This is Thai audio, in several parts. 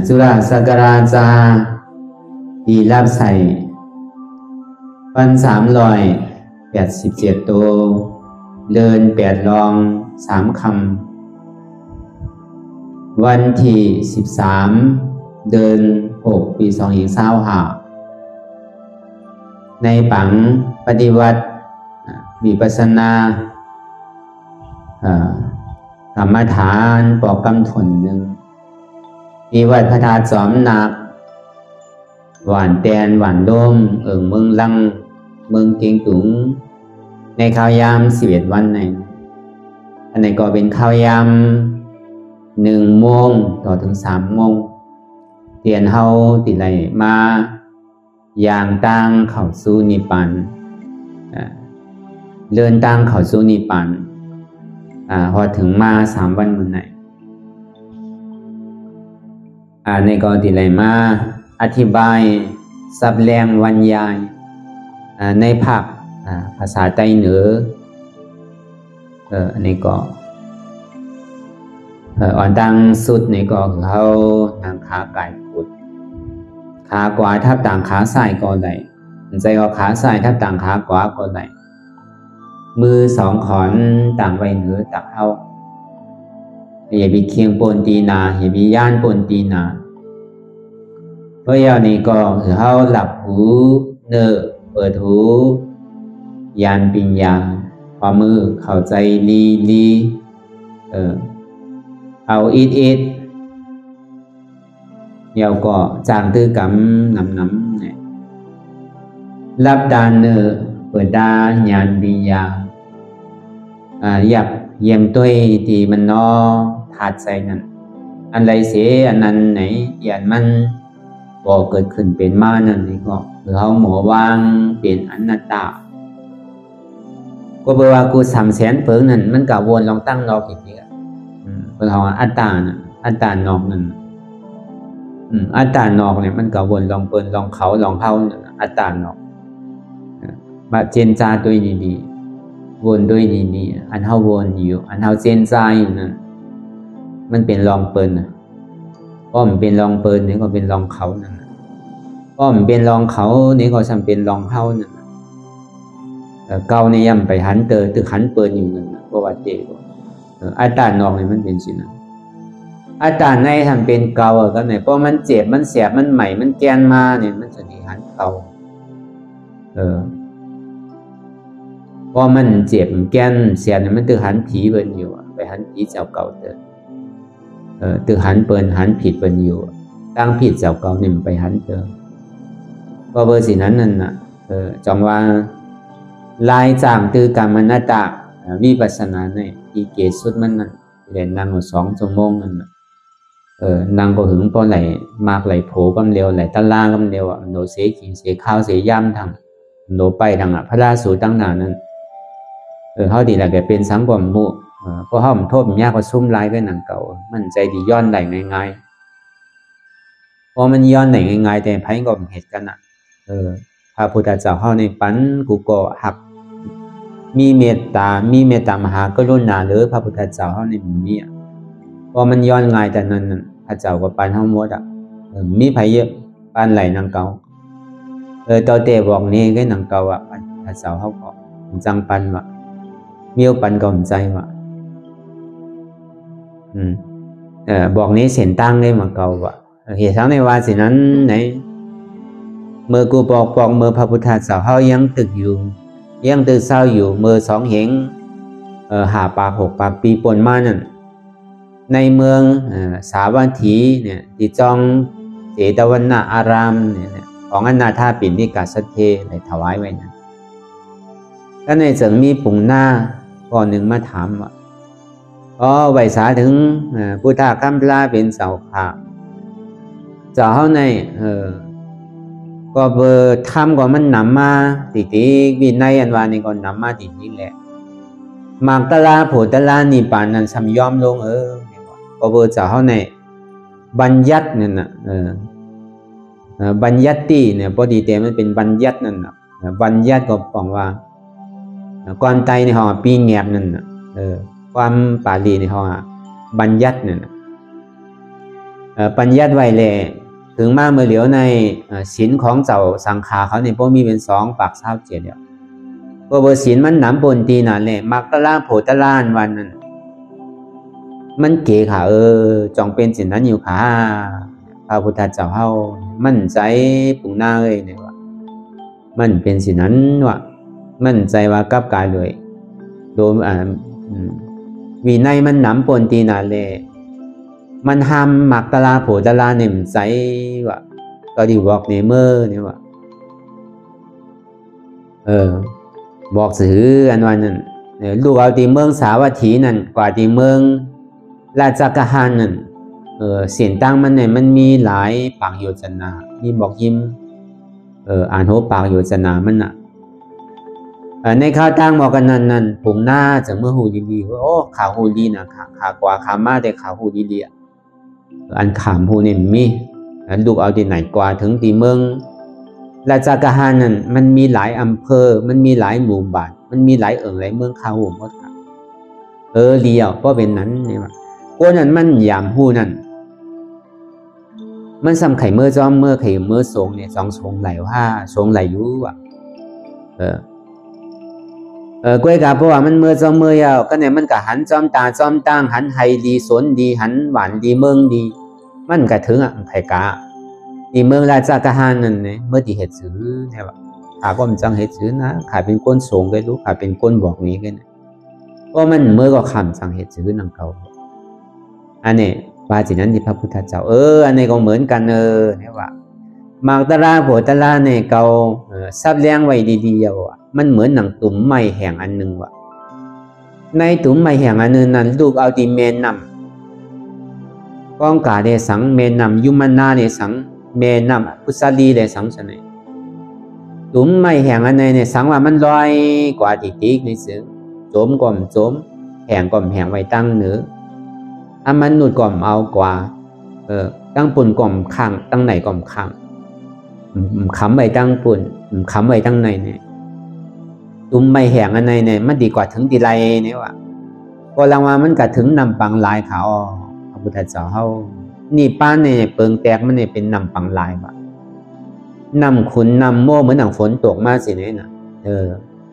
จุฬาศักราชาปีรับใส่1,387 ตัวเดิน8 รอง3 คำวันที่13 เดือน6 ปี2525ในปังปฏิวัติวิปัสสนากรรมฐานปอกกำถนหนึ่งมีวัดพระธาตุจอมหนักหวานแตนหวานด้มเมืองลังเมืองเกียงตุงในข้าวยาม11 วันในอันไหนก็เป็นข้าวยาม1 โมงต่อถึง3 โมงเตียนเฮาติไหลมาอย่างตั้งเข้าสู่นิพพานเดินตั้งเข้าสู่นิพพานพอถึงมา3 วันมื้อไหนในก็ติไหลมาอธิบายสับแรงบรรยายในภาคภาษาใต้เหนืออันนี้ก็อ่อนตังสุดนี่ก็เขาทางขาไก่พุดขากวาทับต่างขาซ้ายก็ได้ใจก็ขาซ้ายทับต่างขาขวาก็ได้มือ2 ขอนต่างไว้เหนือตักเฮาอย่าไปเคียงปนตีนาอย่าไปย่านปนตีนาเพราะอย่างนี้ก็คือเฮาหลับหูเนอเปิดหูยานปิญญาความมือเข้าใจลีเอาอิดเดี๋ยวก็จางตื้อกำน้ำเนี่ยรับดานเนอเปิดดายานปิญญาอยากเยี่ยมตัวที่มันนอถาดใจนั้นอันไรเสียอันนั้นไหนอย่างมันบ่เกิดขึ้นเป็นมานั่นนี่ก็คือเขาหมอวางเป็นอนัตตาก็บอกว่ากู300,000 เพิงนั่นมันก็วนลองตั้งนอกอีกทีเพราะเขาอัตตาน่ะอัตตานอกนั่นอัตตานอกเนี่ยมันก็วนลองเปิ้นลองเขาลองเฮานั่นอัตตานอกมาเจนจาด้วยดีๆวนด้วยดีๆอันเฮาวนอยู่อันเฮาเจนจาอยู่นั่นมันเป็นลองเปิ้นก็มันเป็นลองเปิ้นนี่ก็เป็นลองเขานั่นก็มันเป็นลองเขานี่ก็จำเป็นลองเฮานั่นเก่าในย่ำไปหันเตอตึกหันเปิ้นอยู่นั่นก็ว่าเจอัตตานอกนี่มันเป็นสินะอัตตาในทำเป็นเก่าก็ไหนเพราะมันเจ็บมันแสบมันใหม่มันแกนมาเนี่ยมันจะหันเก่าเพราะมันเจ็บแกนเสียเนี่ยมันตึกหันผีเปิ้นอยู่ไปหันผีเจ้าเก่าเตอตึกหันเปิ้นหันผิดเปิ้นอยู่ตั้งผิดเจ้าเก่านี่ไปหันเตอก็เบอร์สินั้นนั่นน่ะจองว่าลายจางตือกรรมนัตตาวิปัสสนาในอีเกสุดมันนั่นเรียนนั่ง2 ชั่วโมงนั่นนั่งก็หึงพอไหลมากไหลโผกำเร็วไหลตะลากำเร็วโนเสขีเสข้าวเสย่ำทางโนไปทางพระราสูตั้งนานนั้นเขาดีแหละแกเป็นสังความมุเพราะเขาโทษมันยากกว่าซุ่มลายก็หนังเก่ามันใจดีย้อนไหลง่ายๆเพราะมันย้อนไหลง่ายๆแต่ไพ่ก็เหตุกันพระพุทธเจ้าเข้าในปันกูก็หักมีเมตตามหากรุณาหรือพระพุทธเจ้าเข้าในมีเพราะมันย้อนง่ายแต่นั้นพระเจ้าก็ปันเฮาหมดมีไผเยอะปันไหลนางเก่าตอเตบอกนี่ก็นางเก่าพระเจ้าเฮาก็จังปันว่ามีปันก็ใจว่าบอกนี้เส้นตั้งได้มาเก่าว่าเหตุทั้งในว่าสินั้นไหนเมื่อกูบอกเมื่อพระพุทธเจ้าเฮายังตึกอยู่ยังตื่นเศร้าอยู่เมื่อ2 เหง5 ปาก 6 ปากปีปนมานั่นในเมืองสาวัตถีเนี่ยที่จองเจตวันนะอารามเนี่ยของอนาถาปิณฑิกาสัทเทเลยถวายไว้นั่นก็ในจึงมีปุ่งหน้าก่อนหนึ่งมาถามว่าไว้สาถึงพุทธคัมภีร์เป็นเสาขาเจ้าเฮาในก็เบอร์ทำก็มันนำมาติวินัยอันวานี่ก็นำมาตินี่แหละมากตลาโผตลานิปานนั้นสัมยอมลงก็เบอร์เจ้าเฮาในบัญญัตินั่นน่ะบัญญัติเนี่ยพอดีแต่มันเป็นบัญญัตินั่นน่ะบัญญัติก็บอกว่าก่อนไตในห้อปีแงบนั่นน่ะความปาลีในห้อบัญญัตินั่นน่ะ ปัญญัติไว้เลยถึงมาเมื่อเหลียวในศีลของเจ้าสังขาเขาเนี่ยพวกมีเป็น2 ปาก27เดียวพวกศีลมันหนำปนตีนั่นเลยมักตะล่าโผตะล่านวันนั้นมันเก๋ค่ะจองเป็นสิ่งนั้นอยู่ค่ะพระพุทธเจ้าเฮามั่นใจปุ่งหน้าเลยเนี่ยว่ามันเป็นสิ่งนั้นว่ามั่นใจว่ากับกายเลยโดยวินัยมันหนำปนตีนั่นเลยมันห้ามมักตะลาโผตะลาเนี่ยใจว่าก็ดีบอกเนเมอร์เนี่ยว่าบอกสื่ออันวันนั้นลูกเอาตีเมืองสาวัตถีนั่นกว่าตีเมืองราชกหานนั่นเสียงตั้งมันเนี่ยมันมีหลายปากโยชนามีบอกยิ้มอ่านโหปากโยชนามันน่ะในข้าวตั้งบอกกันนั่นผมหน้าจะเมื่อหูดีๆว่าโอ้ข่าวหูดีนะขากว่าขามาแต่ข่าวหูดีๆอันขามหูเนี่ยมีลูกเอาตีไหนกว่าถึงตีเมืองราชกหานนั่นมันมีหลายอำเภอมันมีหลายหมู่บ้านมันมีหลายหลายเมืองข้าวหมดครับเลี้ยวเพราะเป็นนั้นเนี่ยว่าคนนั้นมันยามหูนั่นมันซ้ำไข่เมื่อจอมเมื่อไข่เมื่อทรงเนี่ยทรงไหลว่าทรงไหลอยู่อ่ะกล้วยกาเพราะว่ามันเมื่อจอมเมื่อยาวก็เนี่ยมันก็หันจอมตาจอมตั้งหันไฮดีสนดีหันหวานดีเมืองดีมันก็ถึงอ่ะไข่กาดีเมืองราชกหานนั่นเนี่ยเมื่อที่เหตุซื้อเนี่ยว่าขาก็มันจังเหตุซื้อนะขาเป็นก้นทรงก็รู้ขาเป็นก้นบอกนี้กันเพราะมันเมื่อก็คำจังเหตุซื้อนังเก่าอันนี้ปาจินั้นที่พระพุทธเจ้าอันนี้ก็เหมือนกันเนี่ยว่ามักตะลาโผตะลาเนี่ยเก่าซับเลี้ยงไว้ดีๆว่ะมันเหมือนหนังตุ่มไม้แห้งอันหนึ่งว่ะในตุ่มไม้แห้งอันนึงนั้นลูกเอาตีเมนนำก้องกาเดสังเมนนำยุมันนาเดสังเมนนำพุทธลีเดสังชนะตุ่มไม้แห้งอันนี้เนี่ยสังว่ามันลอยกว่าติ๊กในเสือโจมก่อมโจมแห้งก่อมแห้งไว้ตั้งเหนือถ้ามันหนุดก่อมเอากว่าตั้งปุ่นก่อมข้างตั้งไหนก่อมข้างขำไว้ตั้งปุ่นขำไว้ตั้งในเนี่ยตุ้มไม่แห้งอันในเนี่ยมันดีกว่าถึงดีไรเนี่ยว่ะพอลังว่ามันก็ถึงนำปังลายขาวพระพุทธเจ้าเฮานี่ป้าเนี่ยเปิงแตกมันเนี่ยเป็นนำปังลายว่ะนำขุนนำโม่เหมือนหนังฝนตกมาสิเนี่ยน่ะ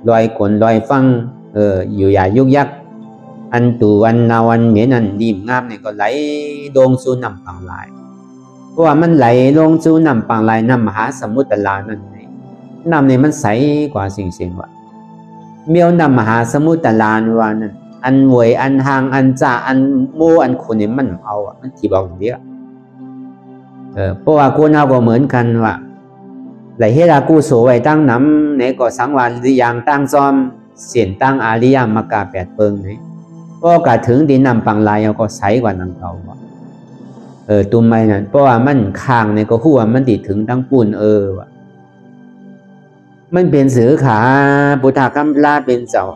ลอยกลลอยฟังอยู่อย่ายุกยักอันตูวันนาวันเหมียนันดีมงามเนี่ยก็ไหลลงสู่น้ำปังลายเพราะว่ามันไหลลงสู่น้ำปังลายน้ำมหาสมุทรลานั่นเองน้ำเนี่ยมันใสกว่าสิ่งว่ะเมียวน้ำมหาสมุทรลานว่านั่นอันหวยอันหางอันจ่าอันโมอันคนเนี่ยมันเอามันที่บอกเดียวเพราะว่ากูเอาก็เหมือนกันว่ะไหลเฮรากูโสไว้ตั้งน้ำเนี่ยก็สังวานหรือยังตั้งจอมเสียนตั้งอาริยมกา8 เปิงเนี่ยก็กะถึงดินนำปังลายก็ใสกว่านังเก่าตุ้มไม้นั่นเพราะว่ามันข้างเนี่ยก็หัวมันติดถึงทั้งปูนว่ะมันเป็นเสือขาปุถะคำลาเป็นเจ้า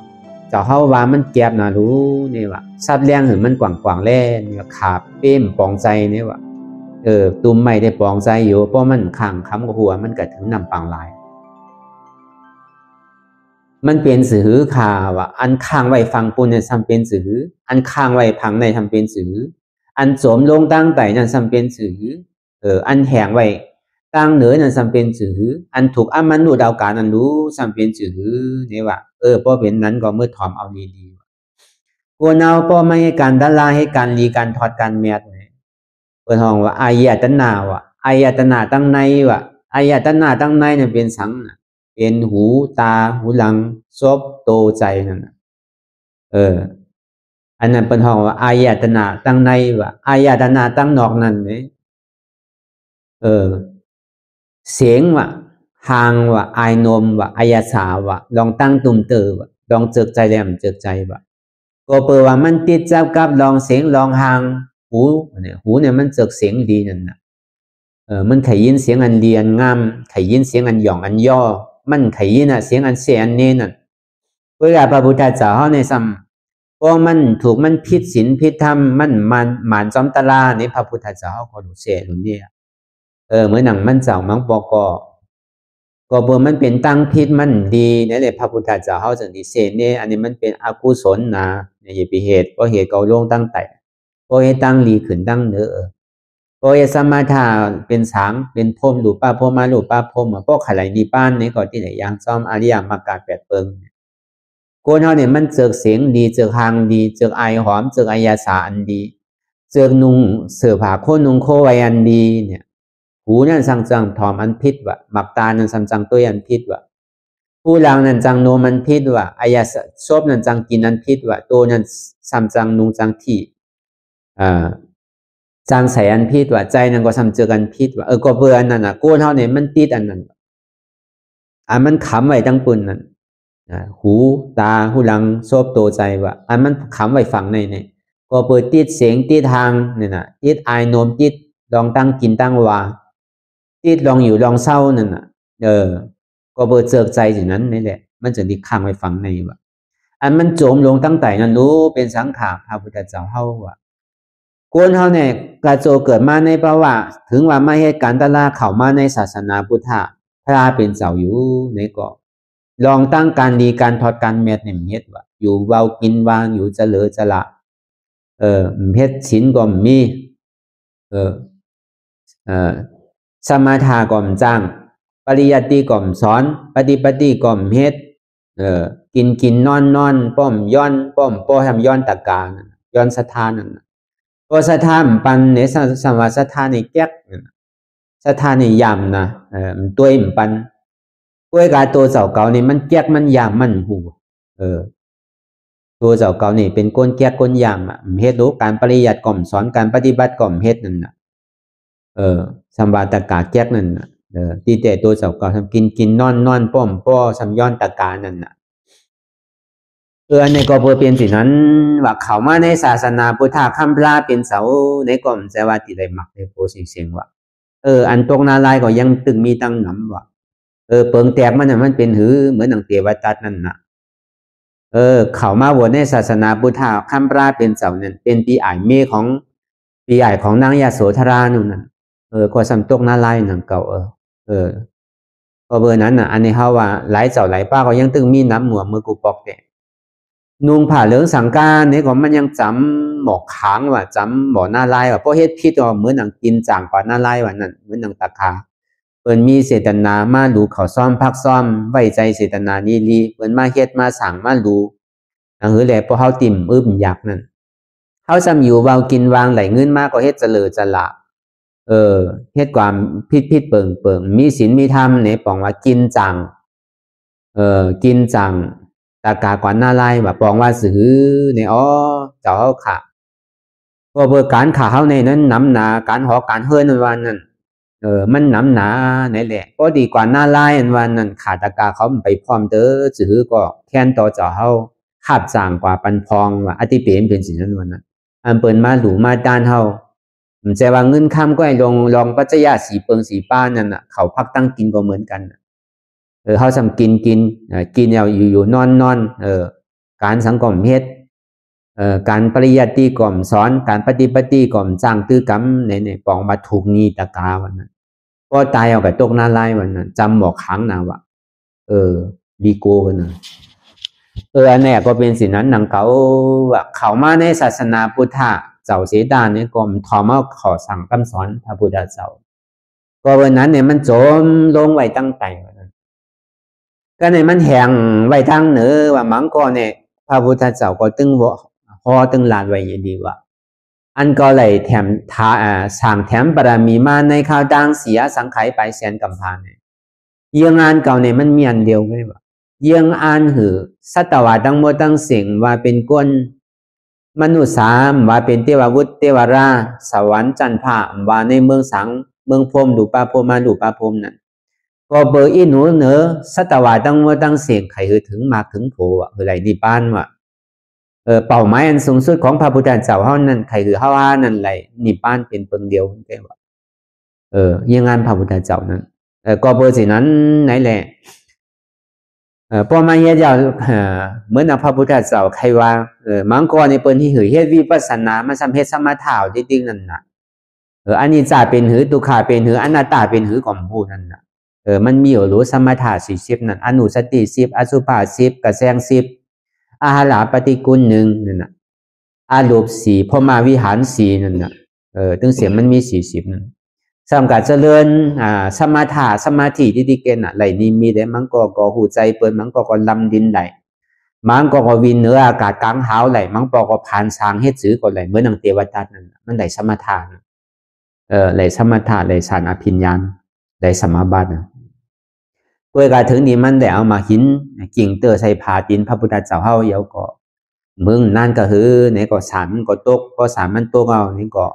เฮาว่ามันแก็บนะรู้นี่ว่ะซับแรงเห็นมันกว่างแล่เนี่ยขาบเป้มปองใจเนี่ยว่ะตุ้มไม้ได้ปองใจอยู่เพราะมันข้างค้ำกับหัวมันก็ถึงนำปังลายมันเป็นสือขาว่ะอันข้างไว้ฟังปุ่นเนี่ยทำเป็นสืออันข้างไว้พังในทำเป็นสืออันสวมลงตั้งไต่นั่นทำเป็นสืออันแหงไว้ตั้งเหนือนั่นทำเป็นสืออันถูกมันดูดาวการอันรู้ทำเป็นสือเนี่ยว่ะเพราะเป็นนั้นก็เมื่อถอมเอาดีๆกวนเอาเพราะไม่ให้การดาราให้การรีการถอดการเมียดเนี่ยเปิดห้องว่าอายตนาว่ะอายตนาตั้งในว่ะอายตนาตั้งในเนี่ยเป็นสังเป็นหูตาหูหลังซบโตใจนั่นอันนั้นเป็นห้องว่าอายตนะตั้งในว่าอายตนะตั้งนอกนั่นเนี่ยเสียงว่าหางว่าอายนมว่าอายสาว่าลองตั้งตุ่มเตอว่าลองเจิกใจแหลมเจิกใจว่าก็เปิดว่ามันติดจับกับลองเสียงลองหางหูเนี่ยมันเจิกเสียงดีนั่นน่ะมันขยินเสียงอันเรียนงามขยินเสียงอันหย่องอันย่อมันขยินเสียงอันเสียอันเน้นเวลาพระพุทธเจ้าในซ้ำเพราะมันถูกมันผิดศีลผิดธรรมมันหมานจอมตะลาในพระพุทธเจ้าเขาดูเสียหนุนเนี่ยเหมือนหนังมันเจ้ามังปอกก็เบอร์มันเป็นตั้งพิษมันดีเนี่ยเลยพระพุทธเจ้าเขาจึงดีเสียเนี่ยอันนี้มันเป็นอกุศลนะอย่าไปเหตุเพราะเหตุเกาลงตั้งแต่เพราะเหตุตั้งรีขึ้นตั้งเนื้อ โอยสมาธาเป็นสางเป็นพรมหรือป้าพรมมาหรือป้าพรมพวกขลายดีป้านในก่อนที่ไหนยางซ้อมอริยมรรคแปดเปิงกูเท่าเนี่ยมันเจอเสียงดีเจอหางดีเจอไอหอมเจออายาสาอันดีเจอนุ่งเสื้อผ้าโคนุ่งโคไวอันดีเนี่ยหูนั่นสังจังถอมอันพิษวะหมักตานั่นสังจังตัวอันพิษวะผู้หลังนั่นจังโนมันพิษวะอายาชอบนั่นจังกินอันพิษวะตัวนั่นสัมจังนุ่งจังที่จางใส่อันพิษว่าใจนั่นก็ทำเจอกันพิษว่าก็เบื่ออันนั้นกูเท่าเนี่ยมันติดอันนั้นมันขำไว้ตั้งปุ่นนั่นหูตาหูหลังชอบโตใจว่ามันขำไว้ฝังในเนี่ยก็เปิดติดเสียงติดทางเนี่ยนะติดไอโนมติดลองตั้งกินตั้งวาติดลองอยู่ลองเศร้านั่นน่ะก็เปิดเจอใจอย่างนั้นนี่แหละมันจะดิข้างไว้ฝังในว่ามันโจมลงตั้งแต่นั้นรู้เป็นสังขารพระพุทธเจ้าเฮาว่าคนเฮาเนี่ยกระโจเกิดมาในประวัติถึงว่าไม่ให้การตลาเข้ามาในศาสนาพุทธะพระเป็นเจ้าอยู่ในเกาะลองตั้งการดีการทอดการเม็ดเนี่ยเฮ็ดว่าอยู่เบากินวางอยู่เจริญจะละเฮ็ดศีลก็มีสมาทาก็จ้างปริยัติก็สอนปฏิปฏิก็เฮ็ดกินนอนป้อมย้อนป้อมป้อทำย้อนตะการย้อนสถานนั่นพอสถานปันในสมว่าสถานในแก๊กสถานในยำนะตัวอิ่มปันตัวกาตัวเจ้าเก่านี่มันแก๊กมันยำมันหูตัวเจ้าเก่านี่เป็นก้นแก๊กก้นยำเฮ็ดรู้การปริยัติก่อมสอนการปฏิบัติก่อมเฮ็ดนั่นน่ะสมว่าตะกาแก๊กนั่นน่ะที่แต่ตัวเจ้าเก่าทำกินนอนป้อมป้อสำย้อนตะการนั่นน่ะในก็เพื่อเป็นสิ่งนั้นว่าเขามาในศาสนาพุทธะคำพระเป็นเสาในกล่อมแต่ว่าที่ได้หมักในโพสิเสียงว่าอันตกนาลายก็ยังตึงมีตั้งหนำว่าเปิงแตกมันเป็นหือเหมือนหนังเทวทัตนั่นน่ะเขามาบวชในศาสนาพุทธะคำพระเป็นเสาเนี่ยเป็นปีอ่ายเมของปีอ่ายของนางยาโสธรานู่นน่ะก็สำตกนาลายหนังเก่าก็เบอร์นั้นน่ะอันนี้เขาว่าหลายเจ้าหลายป้าก็ยังตึงมีน้ำหมัวมือกูปอกแต่นุ่งผ้าเหลืองสังกาเนี่ยก็มันยังจำหมอกค้างว่าจำหมอหน้าลายว่าเพราะเฮ็ดพิษว่าเหมือนหนังกินจางกว่าหน้าลายว่านั่นเหมือนหนังตะคาเปิ้นมีเจตนามาดูเขาซ่อมพักซ่อมไว้ใจเจตนานี้ลีเปิ้นมาเฮ็ดมาสั่งมาดูหือแหละพอเฮาติ่มอยากนั่นเฮาซ้ำอยู่เว้ากินวางไหลเงินมาก็เฮ็ดเจริญจะละเฮ็ดความพิษเปิงมีศีลมีธรรมเนี่ยปองว่ากินจังกินจังตากากว่าหน้าไล่แบบปองว่าซื้อเนี่ยเจ้าเขาขาก็เบอร์การขาเขาในนั้นน้ำหนาการหอการเฮิร์นวันนั้นมันน้ำหนาไหนแหละก็ดีกว่าหน้าไล่วันนั้นขาตากาเขาไปพร้อมเด้อซื้อก็แค่นต่อเจ้าเขาขาดจางกว่าปันพองว่าอธิเปรมเป็นสิ่งนั้นวันนั้นเปิดมาหลูมาด้านเขามันจะว่าเงินข้ามก็ให้ลองปัจจัยสีเปิงสีป้านั่นน่ะเขาพักตั้งกินก็เหมือนกันเขาทำกินอยู่นอนการสังกรมเฮ็ดการปริยัติก่อมสอนการปฏิบัติก่อมจ้างตื้อกำในปองมาถูกงีตะกาวันนั้นก็ตายเอากับตกหน้าไล่วันนั้นจำบอกขังนะว่าดีโก้กันนะอันนี้ก็เป็นสิ่งนั้นหนังว่าเขามาในศาสนาพุทธะเจ้าเสดาเนี่ยก็ทอมาขอสั่งคำสอนพระพุทธเจ้าก็วันนั้นเนี่ยมันโจมลงไว้ตั้งแต่ก็ในมันแหงไว้ทางเหนือว่ามังก็เนี่ยพระพุทธเจ้าก็ตึงพอตึงลานไว้อย่างดีว่าอันก็เลยแถมสั่งแถมบารมีมาในข้าวดังเสียสังไขไปแสนกำพานเนี่ยเยื่องานเก่าเนี่ยมันมีอันเดียวไงว่าเยื่องอันหือสัตวะทั้งหมดทั้งสิ่งว่าเป็นก้นมนุษย์สามว่าเป็นเทววุฒิเทวราสวรรค์จันทร์ว่าในเมืองสังเมืองพรมดูปาพรมมาดูปาพรมนั่นก็เบอร์อีหนูเหนือสัตวะตั้งว่าตั้งเสียงใครคือถึงมาถึงโผล่คือไรนิพพานว่ะเป้าหมายอันสูงสุดของพระพุทธเจ้าเฮานั้นใครคือเฮานั่นไรนิพพานเป็นเพิ่งเดียวแค่ว่ายังงานพระพุทธเจ้านั้นก็เบอร์สินั้นไหนแหละพอมาเฮ็ดยาวเหมือนพระพุทธเจ้าใครว่ามังกรในเปิ้นที่หือเฮ็ดวิปัสสนามันสำเฮ็ดสมถะจริงๆนั่นน่ะอันนี้จะเป็นหือทุกขาเป็นหืออนัตตาเป็นหือของผู้นั่นน่ะมันมีอยู่รู้สมถะ40นั่นอนุสติ10อสุภะ10กระแสง10อาหารปฏิกูล1นั่นน่ะอารูป4พรหมวิหาร4นั่นน่ะ ตึงเสียงมันมี40นั่นสำการเจริญสมาธิที่เก่งไหลนิมิตได้มันก็หูใจเปิดมันก็ลำดินไหลมันก็วินเหนืออากาศกลางหาวไหลมันก็ผ่านสางเฮ็ดซื้อก็ไหลเหมือนนังเทวทัตนั่นมันไหลสมาธิไหลสมาธิไหลสารอภิญญาไหลสมาบัติกวยกาถึงนี้มันได้เอามาหินกิ่งเตอใส่ผาดินพระพุทธเจ้าเฮาเยาก็มึงนั่นก็คือเนี่ยก็สารก็ตกก็สารมันตกเอานี่ก็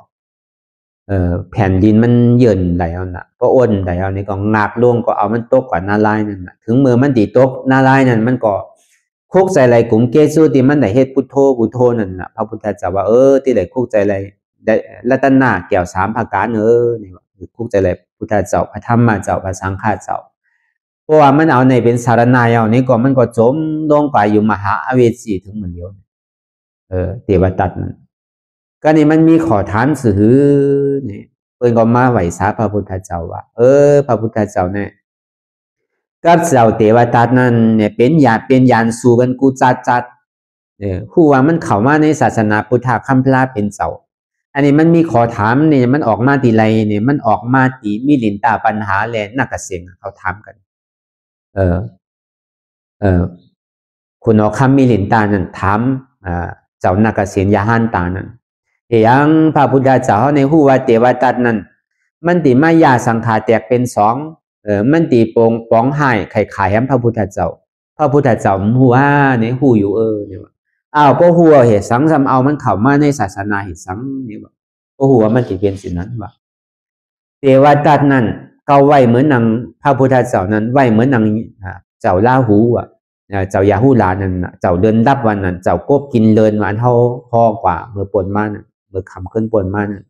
แผ่นดินมันเยินไหลเอาน่ะก็อ้นไหลเอานี่ก็งักลงก็เอามันตกกว่านาลายนั่นน่ะถึงมือมันตีตกนาลายนั่นมันก็คุกใจไหลกลุ่มเกซูที่มันได้เฮ็ดพุทโธนั่นน่ะพระพุทธเจ้าว่าที่ได้คุกใจไหลได้รัตนาแก้ว3ประการนี่ว่าคุกใจไหลพุทธเจ้าพระธรรมเจ้าพระสังฆเจ้าเพราะว่ามันเอาในเป็นสารณะเอานี่ก็มันก็จมลงไปอยู่มหาอเวจีถึงมันเดียวเทวทัตนั่นก็นี่มันมีขอฐานสื่อนี่เพิ่นก็มาไหวสาพระพุทธเจ้าว่าพระพุทธเจ้าเนี่ยกับเจ้าเทวทัตนั่นเนี่ยเป็นญาณสู่กันกูจัดผู้ว่ามันเข้ามาในศาสนาพุทธะคัมภลาเป็นเจ้าอันนี้มันมีขอถามนี่มันออกมาทีไรเนี่ยมันออกมาตีมีลินตาปัญหาแลนักเกษตรเขาถามกันคุณออกคำมีลินตานั่นถามเจ้านักเกษตรยาหันตานั่นอย่างพระพุทธเจ้าในหูว่าเทวทัตนั่นมันตีมายาสังขารแตกเป็น2มันตีปองป้องหายไข่ขายแฮมพระพุทธเจ้าหูว่าในหูอยู่เนี่ยก็หัวเหตุสังสำเอามันเข้ามาในศาสนาเหตุสังนี่ว่าก็หัวมันสิเป็นสิ่งนั้นว่าเทวทัตนั่นเขาไหวเหมือนนางพระพุทธเจ้านั้นไหวเหมือนนางเจ้าลาหูเจ้ายาหูลานั่นเจ้าเดินดับวันนั้นเจ้ากบกินเลินวันเท่าพ่อกว่าเมื่อปนมานั่นเมื่อคำขึ้นปนมานั่น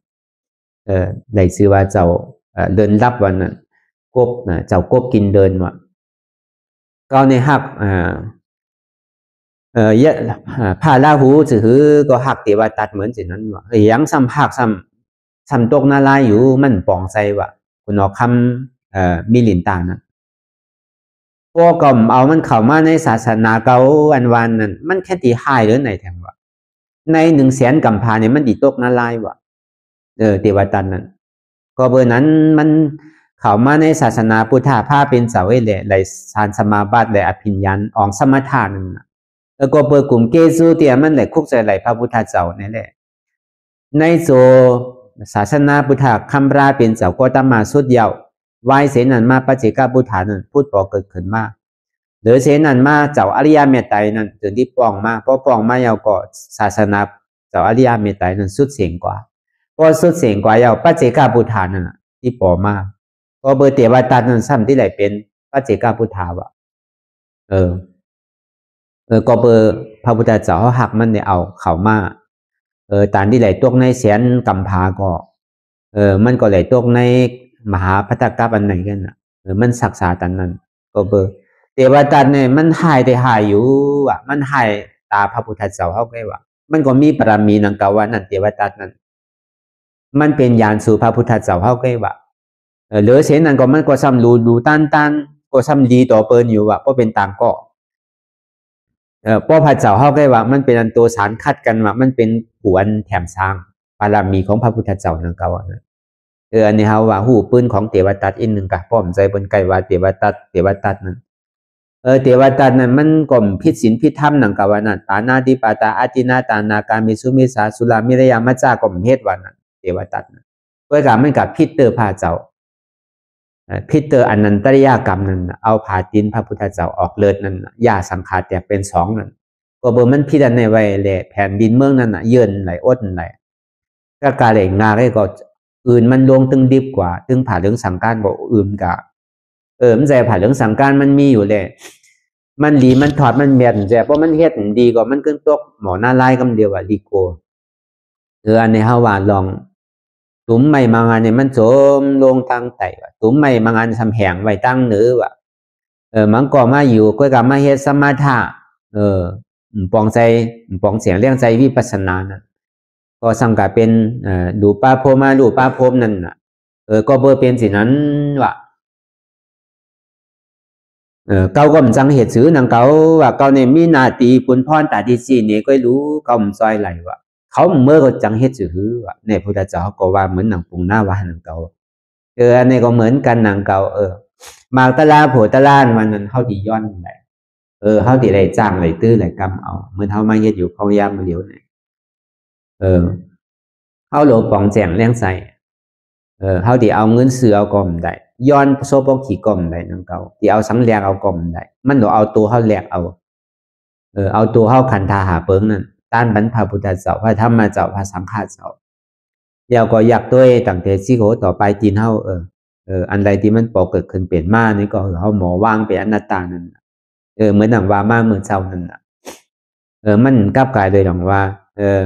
ได้ชื่อว่าเจ้าเดินดับวันนั้นกบเจ้ากบกินเดินว่ะก็ในหักพาลาหูถือก็หักเทวทัตเหมือนสิ่งนั้นว่ะยังซ้ำหักซ้ำตกนาลายอยู่มันปองใจว่ะคุณออกคำมิลินตานะพวกก็เอามันเข้ามาในศาสนาเก่าวันนั้นมันแค่ตีหายหรือไหนแถมว่ะใน100,000 กัมพาเนี่ยมันตีตกนาลายว่ะเทวทัตนั้นก็เบอร์นั้นมันเข้ามาในศาสนาพุทธะผ้าเป็นเสาเอเล่ไหลฌานสมาบัติไหลอภิญญาออกสมถะนั่นแล้วก็เปิดกลุ่มเกซูเตียมันไหลคุกใจไหลพระพุทธเจ้านี่แหละในโซศาสนาพุทธะคัมภราเป็นเจ้าก็ตมาสุดเยาววายเสนันมาปัจเจกพุทธานั้นพูดปอเกิดขึ้นมาหรือเสนันมาเจ้าอริยเมตไตรนั้นถึงที่ปองมาเพราะปองมาเยาวก็ศาสนาเจ้าอริยเมตไตรนั้นสุดเสียงกว่าพอสุดเสียงกว่าเยาวปัจเจกพุทธานั้นที่ปอมาก็เบอร์เทวทัตนั้นซ้ำที่ไหลเป็นปัจเจกพุทธาวะก็เบอร์พระพุทธเจ้าเขาหักมันเนี่ยเอาเข้ามาตามที่ไหลตกใน100,000 กัมพาก็มันก็ไหลตกในมหาภัตตกัปอันไหนกันน่ะมันศักษาตันนั้นก็เบอร์เทวทัตเนี่ยมันหายได้หายอยู่ว่ะมันหายตาพระพุทธเจ้าเขาไงว่ะมันก็มีบารมีนังกาว่านั่นเทวทัตนั้นมันเป็นญาณสู่พระพุทธเจ้าเขาไงว่ะเหลือเช่นนั้นก็มันก็ซ้ำดูตันก็ซ้ำดีต่อเปิ้นอยู่ว่ะเพราะเป็นตามก็เพราะพระเจ้าเขาไงว่ะมันเป็นอันตัวสารคัดกันว่ะมันเป็นผวนแถมสร้างบารมีของพระพุทธเจ้านังกาว่าอันนี้เขาว่าหูปืนของเทวทัตอีกหนึ่งกะป้อมใจบนไก่ว่าเทวทัตนั้นเทวทัตนั้นมันก่มพิษศีลพิษธรรมนังกะว่านั้นปานาติปาตาอาตินาตานาการมิสุมิสาสุรามิระยามัจจาก่มเฮ็ดว่านั้นเทวทัตนั้นด้วยกันมันกับพิษเตอร์พาเจ้าพิษเตอร์อนันตริยกรรมนั้นเอาผาดินพระพุทธเจ้าออกเลิศนั้นยาสังขารแตกเป็น2นั้นก็เบอร์มันพิษในไว้แหละแผ่นดินเมืองนั้นเยินไหลอดไหลก็กาเลยงาได้ก็อื่นมันลงตึงดิบกว่าตึงผ่าเรื่องสังการบอกอื่นกะมันใจผ่าเรื่องสังการมันมีอยู่เลยมันหลีมันถอดมันแม่นใจเพราะมันเฮ็ดดีกว่ามันขึ้นตกหมอหน้าลายกำเดียวว่าดีโกอันนี้เฮาว่าลองตุ้มใหม่มางานเนี่ยมันโจมลงตั้งไตว่าตุ้มใหม่มางานทำแหงไว้ตั้งเนื้อว่ะมันก็มาอยู่ก็กับมาเฮ็ดสมาธิปองใจปองเสียงเรื่องใจวิปัสสนานะก็สังกัดเป็นดูป้าโพมาดูป้าโพมนั่นน่ะก็เบอร์เป็นสินั้นว่ะเก่าก็มันจังเหตุซื้อนังเก่าว่าเก่าเนี่ยมีนาตีปุนพรตาที่4นี่ก็รู้เก่ามันซอยไหลว่ะ เขาเมื่อก็จังเฮ็ดจือว่าเนี่ยพุทธเจ้าก็ว่าเหมือนหนังปุงหน้าว่าหนังเก่าอันนี้ก็เหมือนกันหนังเก่ามากตะลาโผตะลานวันนั้นเฮาดีย้อนได้เฮาดีได้จ้างได้ตื้อได้กำเอาเหมือนเฮามาเฮ็ดอยู่เขายามมื้อเดียวนี่เฮาโหลปองแจ้งแรงใส่เฮาดีเอาเงินซื้อเอากอมได้ย้อนโซบ่ขี่กอมได้หนังเก่าที่เอาสังแลกเอากอมได้มันต้องเอาตัวเฮาแลกเอาเอาตัวเฮาขันธาหาเปิงนั่นต้านบรรพพุทธเจ้าพระธรรมเจ้าพระสังฆเจ้าแล้วก็อยากด้วยตั้งแต่สิโกต่อไปจีนเฮาอันใดที่มันปอกเกิดขึ้นเปลี่ยนมานี่ก็เฮาหมอวางเป็นอนัตตานั่นเหมือนหนังว่ามาเมื่อเช้านั่นน่ะมันกลับกลายเลยหนังว่า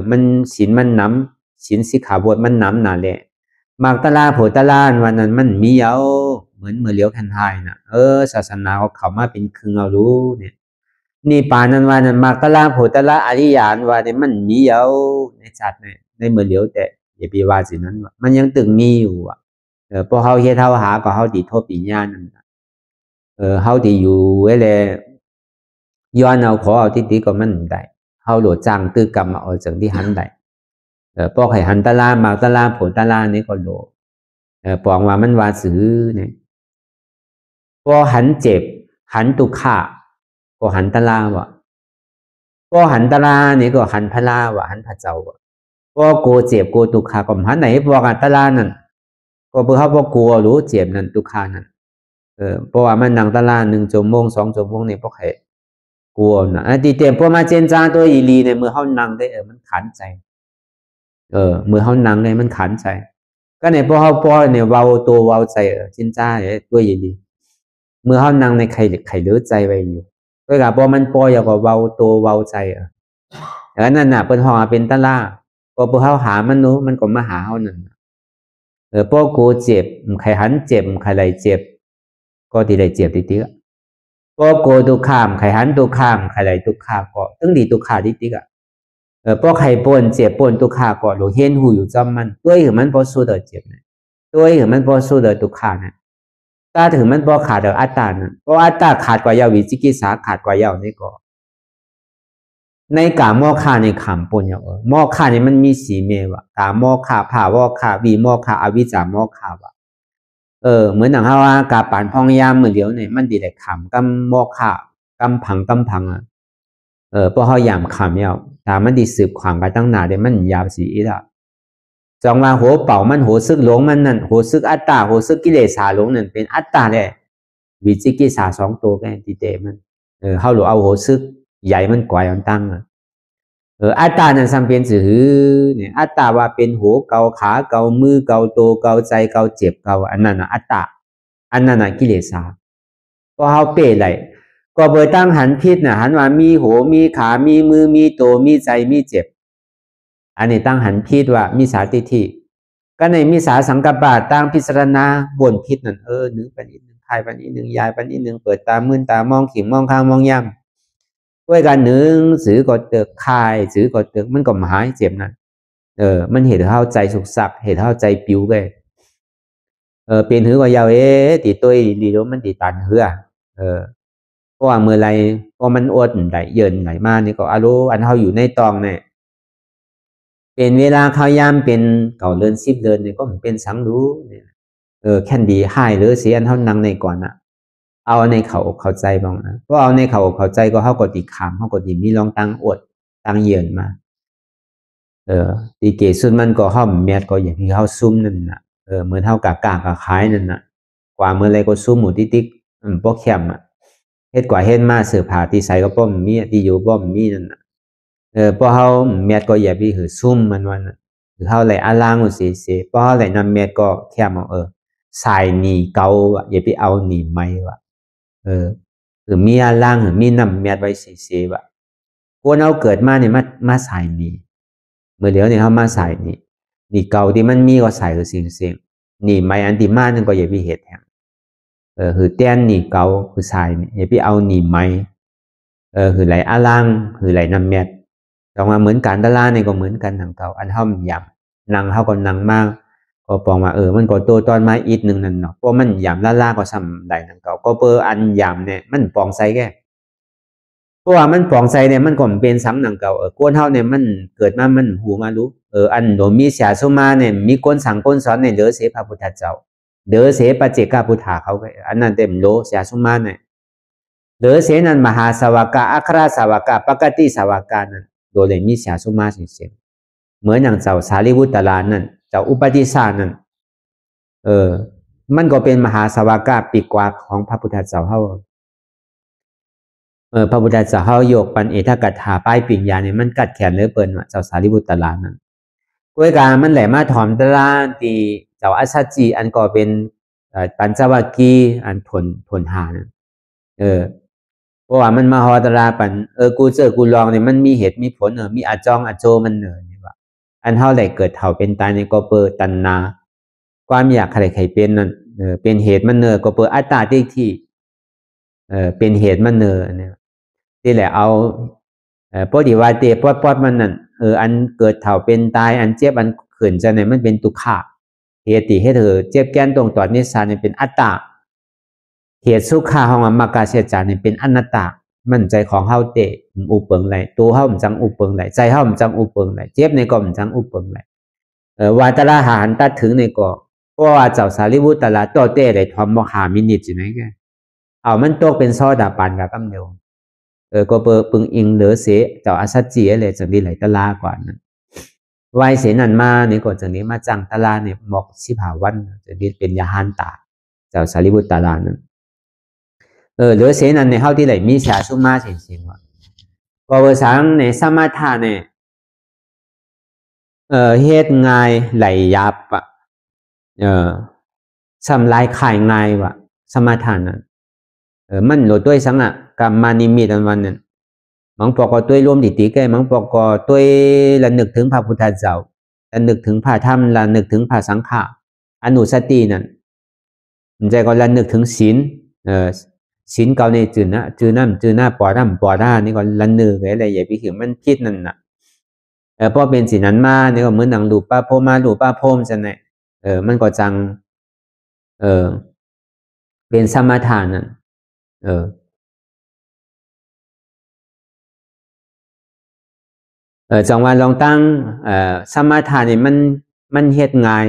มันศีลมันน้ำศีลสิกขาบทมันน้ำน่ะแหละมากตะลาโผตะลานวันนั้นมันมีเอาเหมือนเมื่อเลี้ยวคันทายน่ะศาสนาเขามาเป็นครึ่งเอารู้เนี่ยนี่ปานั้นว่านั้นมากตะลาโผตะลาอริยานว่าเนี่ยมันมีเอาในจัดในเมื่อเลี้ยวแต่อย่าไปว่าสินั้นว่ามันยังตึงมีอยู่อ่ะพอเฮาเฮ็ดเฮาหาก็เฮาดีโทษปีญาณนั่นเฮาดีอยู่ไว้แลย้อนเอาขอเอาที่ติก็มันได้เฮาโหลดจ้างตื้อกรรมเอาจังที่หันได้พอให้หันตะลามาตะลาโผตะลานี่ก็โหลปองว่ามันว่าซื้อเนี่ยพอหันเจ็บหันตุกขะก็หันตะลาวะพอหันตะลานี่ก็หันพะลาวะหันพระเจ้าวะพอโกเจ็บโกตุกขะก็หันไหนพอกันตะลานั่นก็เพื่อเขาบ่กลัวรู้เจ็บนั่นตุกขะนั่นเพราะว่ามันนั่งตะลา1 ชั่วโมง2 ชั่วโมงนี่พวกให้กลัวนะที่เต็มพอมาเจนจาตัวอีลีในมือเขานั่งได้มันขันใจมือเขานั่งได้มันขันใจก็ในพอเขาปอเนี่ยเว้าตัวเว้าใจเจนจ้าตัวอีลีมือเขานั่งในไข่เลือใจไว้อยู่ก็กับพอมันปออย่างกับเว้าตัวเว้าใจแล้วนั่นน่ะเป็นห้องเป็นตะลาพอพวกเขาหามันนู้มันก็มาหาเขานั่นพอกูเจ็บใครหันเจ็บใครไหลเจ็บก็ที่ได้เจ็บติ๊กพอโกตุขามใครหันตุขามใครไหลตุขาก็ตึงดีตุขาติ๊กพอใครปนเจ็บปนตุขาก็หลงเห็นหูอยู่จำมันตัวถึงมันพอสู้เดือดเจ็บนะตัวถึงมันพอสู้เดือดตุขานะถ้าถึงมันพอขาดเดือดอัตตานะเพราะอัตตาขาดกว่ายาวิจิกิสาขาดกว่ายานี่ก็ในกามอขาในขามปนอย่างมอขาเนี่ยมันมีสีเมวะกามอขาผ่าวอขาวีมอขาอวิจามอขาวะเหมือนอย่างว่ากาปานพองยามเหมือนเดียวเนี่ยมันดีแต่ขำกำมอขากำพังอ่ะเพราะเขายามขำเนี่ยแต่มันดีสืบขวางกันตั้งนานเลยมันยาวสีอีละจองว่าหัวเป่ามันหัวซึกหลงมันนั่นหัวซึกอัตตาหัวซึกกิเลสาหลงนั่นเป็นอัตตาเลยวิจิกิสา2 ตัวแกตีเตมันเขาหลวเอาหัวซึกใหญ่มันกว่ามันตั้งอัตตานั่นสัมเป็นสื่อเนี่ยอัตตาว่าเป็นหัวเกาขาเกามือเกาโตเกาใจเกาเจ็บเกาอันนั้นอัตตาอันนั้นกิเลสาก็เขาเปะไหลก็เบยตั้งหันพิษน่ะหันว่ามีหัวมีขามีมือมีโตมีใจมีเจ็บอันนี้ตั้งหันพิษว่ามีสาติทิก็ในมีสาสังกัปปะตั้งพิสารณาบนพิษนั่นนึกไปนิดนึงทายไปนิดนึงยายไปนิดนึงเปิดตามื่นตามองขิงมองข้างมองย่ำด้วยกันหนึ่งสือก็เติกคายสือก็เติกมันก็หายเจ็บนั่นมันเหตุเข้าใจสุกสักเหตุเข้าใจปิวเลยเป็นหือก็ยาวตีตัวดีแล้วมันตีตันเหือเพราะว่าเมื่อไรพอมันอดไหลเยินไหลมานี่ก็อารมณ์อันเขาอยู่ในตองเนี่ยเป็นเวลาเขายามเป็นเก่าเดิน10 เดือนเนี่ยก็เป็นสังรู้เนี่ยแค่ดีให้หรือเสียอันเขานั่งในก่อนเอาในเข้าใจบ้างนะเพราะเอาในเข้าใจก็เขากดติขามเขากดติมีลองตั้งอดตั้งเยินมาตีเกสุดมันก็ห้อมแมดก็อย่างที่เขาซุ่มนั่นน่ะเหมือนเท่ากับกากกับคล้ายนั่นน่ะกว่าเมื่อไรก็ซุ่มหมูติ๊กพวกแคมเฮ็ดกว่าเฮ็ดมาเสือผ่าตีใส่ก็ป้อมมีตีอยู่ป้อมมีนั่นน่ะพอเขาแมดก็อย่าไปหือซุ่มมันวันหรือเขาไหลอาล่างอุเสียพอเขาไหลนำแมดก็แคมใส่หนีเกาอย่าไปเอาหนีไม้วะหรือมีอาล่างหรือมีนำแมดไว้เสียวะคนเอาเกิดมาเนี่ยมาใส่หนีเมื่อเดี๋ยวเนี่ยเขามาใส่นี่เก่าที่มันมีก็ใส่คือสิ่งนี่ไม้อันที่มานั่นก็อย่าไปเหตุแห่งคือเต้นนี่เก่าคือใส่อย่าไปเอานี่ไม้คือไหลอาล่างคือไหลน้ำเม็ดลองมาเหมือนกันตะล่าเนี่ยก็เหมือนกันทางเก่าอันห้อมยำนั่งเขาก็นั่งมากก็ปองมามันก็โตตอนไม้อีกหนึ่งนั่นเนาะเพราะมันยำล่าก็ซ้ำได้ทางเก่าก็เปอันยำเนี่ยมันปองใส่แก่ ราะว่ามันปองใจเนี่ยมันก็เป็นสังหนังเก่าก้นเฮาเนี่ยมันเกิดมามันหูมารู้อันโดมีเสียสุมาเนี่ยมีก้นสั่งก้นสอนในเหลือเสพระพุทธเจ้าเหลือเสปัจเจกพุทธาเขาอันนั้นเต็มโลเสียสุมาเนี่ยเหลือเสนั้นมหาสาวกะอัครสาวกะปกติสาวกะนั้นโดยเลยมีเสียสุมาเสียเหมือนอย่างเจ้าสารีบุตรลานั่นเจ้าอุปติสานั่นมันก็เป็นมหาสาวกะปีกว่าของพระพุทธเจ้าเฮาพระพุทธเจ้าเฮาโยกปันเอทกัตถาป้ายปิ่งยาเนี่ยมันกัดแขนเลยเปิ้นว่าเจ้าสารีบุตรลานั่นกวยกามันแหลมาถอมตะลาตีเจ้าอัสสจีอันก็เป็นปัญจวัคคีย์อันทนหานั่นเพราะว่ามันมาฮอตะลาปันกูเจอกูลองเนี่ยมันมีเหตุมีผลมีอาจองอาโจมันนี่ว่าอันเฮาได้เกิดเฒ่าเป็นตายในก็เปิดตัณนาความอยากใครเป็นนั่นเป็นเหตุมันก็เปิดอัตตาที่เป็นเหตุมันเนี่ยที่แหละเอาพอดีว่าเตปอดมันนั่นอันเกิดเฒ่าเป็นตายอันเจ็บอันขืนจะเนี่ยมันเป็นทุกขะเหตุให้เธอเจ็บแก้นตรงตอดนิสานเนี่ยเป็นอัตตาเหตุสุขาของมากาเสียจาเนี่ยเป็นอนัตตามันใจของเฮาเตะอุปเปิงไหลตัวเฮามันจังอุปเปิงไหลใจเฮามันจังอุปเปิงไหลเจ็บในก็มันจังอุปเปิงไหลวาตละหารตัดถึงในก็เพราะว่าเจ้าสารีบุตรละต่อเตะได้ทอมบ่หามินิจิไหนแกเอามันตกเป็นซอดาปานกับกำเดียวก็เปิดปึงอิงเหลือเสเจ้าอาสัจจีเลยจังดีไหลตะลากว่านั้นวายเสนันมาเนี่ยก็จังนี้มาจังตะลาเนี่ยหมอก15 วันจะดีเป็นยาหันตาเจ้าสารีบุตรตะลานั้นเหลือเสนันในเฮาที่ไหลมีชาสุมาเสียงว่าพอภาษาในสมาทานเนี่ยเฮ็ดง่ายไหลยับสำลายขายง่ายว่ะสมาทานนั้นมันโหลดด้วยสังอ่ะกับมานิมิตอันวันนั้นมังปอกก็ด้วยร่วมติแก่มังปอกก็ด้วยระนึกถึงพระพุทธเจ้าระนึกถึงพระธรรมระนึกถึงพระสังฆะอนุสตินั่นมันใจก็ระนึกถึงศีลศีลเก่าในจืดนะจืดน้ำจืดหน้าปอดน้ำปอดานี่ก็ระนึกอะไรใหญ่ไปถึงมันคิดนั่นน่ะพอเป็นศีลนั้นมานี่ก็เหมือนหนังดูป้าโพมาดูป้าโพมจะไหนมันก็จังเป็นสมาทานนั่นจังว่าลองตั้งสมาทานนี่มันเฮ็ดง่าย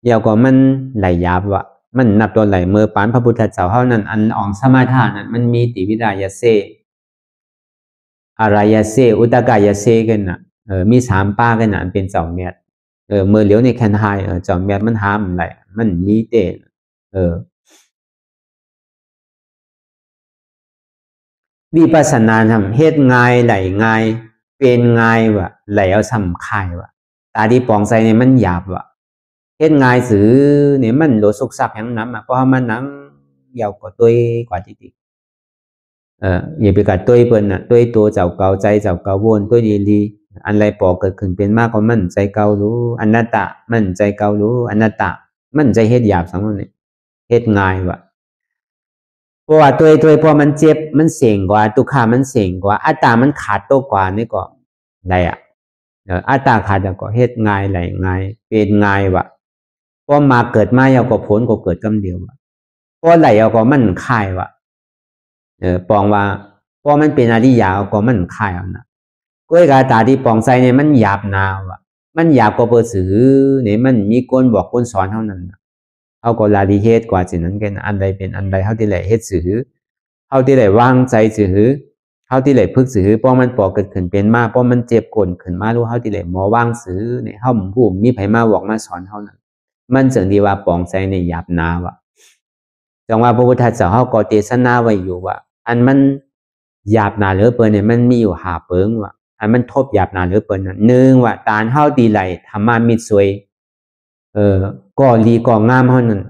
เดี๋ยวก็มันไหลยาบวะมันนับตัวไหลเมื่อปานพระพุทธเจ้าเท่านั้นอันอองสมาทานนั้นมันมีติวิรายเสอารายเสอุตกายเสกันน่ะมี3ป้ากันน่ะเป็น2 เมตรเมื่อเหลียวในแคนไฮ2 เมตรมันหามไหลมันมีเตวิปัสสนาทำเฮ็ดง่ายไหลง่ายเป็นง่ายวะไหลเอาสำคัญวะตาที่ปองใจเนี่ยมันหยาบวะเฮ็ดง่ายสื่อเนี่ยมันโลสุกสักแห่งน้ำเพราะมันนังยาวกว่าตัวกว่าที่ติอย่าไปกัดตัวเปิ้นน่ะตัวเจ้าเก่าใจเจ้าเก่าวนตัวดีอันไรปอเกิดขึ้นเป็นมากกว่ามันใจเก่ารู้อนัตตะมันใจเก่ารู้อนัตตะมันใจเฮ็ดหยาบสังมันเนี่ยเฮ็ดง่ายวะเพราะว่าตัวพอมันเจ็บมันเสี่ยงกว่าตุกขามันเสี่ยงกว่าอัตตามันขาดตัวกว่านี่ก็ได้อัตตาขาดก็เฮ็ดง่ายไหลง่ายเป็นง่ายวะพอมาเกิดมาเอาก็ผลก็เกิดกำเดียววะพอไหลเอาก็มันค่ายวะปองว่าพอมันเป็นอริยาเอาก็มันค่ายเอานะก้อยกาตาที่ปองใจเนี่ยมันหยาบนาวะมันหยาบก็เปิดสื่อเนี่ยมันมีคนบอกคนสอนเท่านั้นเอาก็ลาดีเฮ็ดกว่าสิ่งนั้นกันอันใดเป็นอันใดเฮาที่ไหลเฮ็ดสื่อเฮาที่ไหลวางใจสื่อเฮาที่ไหลพึกสื่อเพราะมันปอกเกิดขึ้นเป็นมาเพราะมันเจ็บกลขึ้นมารู้เฮาที่ไหลหมอวางสื่อเนี่ยเฮาผู้มีไผมาบอกมาสอนเฮานั้นมันจึงดีว่าปองใจในหยาบนาวะจังว่าพระพุทธเจ้าเฮาก็เทศนาไว้อยู่ว่าอันมันหยาบนาเหลือเปิ้นเนี่ยมันมีอยู่5 เปิงว่าอันมันทบหยาบนาเหลือเปิ้นน่ะ1ว่าตาเฮาดีไหลธรรมามิตรสวยก็ลีก็งามเฮานั่น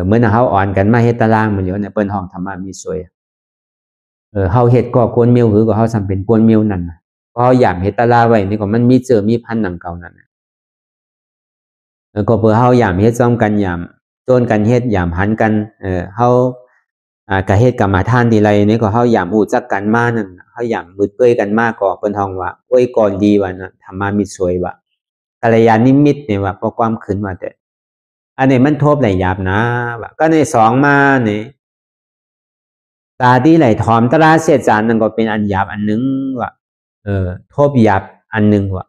เหมือนเฮาอ่อนกันมาเฮ็ดตารางมันอยู่เนี่ยเปิ้นห้องธรรมามิตรสวยเฮาเฮ็ดก็กวนมิวคือก็เฮาสำเป็นกวนมิวนั่นเพราะเฮาหยามเฮ็ดตารางไว้นี่ก็มันมีเจอมีพันหนังเก่านั่นก็เพื่อเฮาหยามเฮ็ดซ้อมกันหยามโจนกันเฮ็ดหยามหันกันเฮากะเฮ็ดกรรมฐานดีไรนี่ก็เฮาหยามฮู้จักกันมานั่นเฮาหยามมืดเปื้อยกันมาก็เปิ้นฮ้องว่าโอ้ยก่อนดีว่านะธรรมามิตรสวยว่ากัลยาณมิตรเนี่ยว่าเพราะความขึ้นว่าแต่อันนี้มันทบหลายหยาบนะว่าก็ใน2มานี่ ตาที่ไหลทอมตราเสียจานนั่นก็เป็นอันหยาบอันนึงว่ะทบหยาบอันนึงว่ะ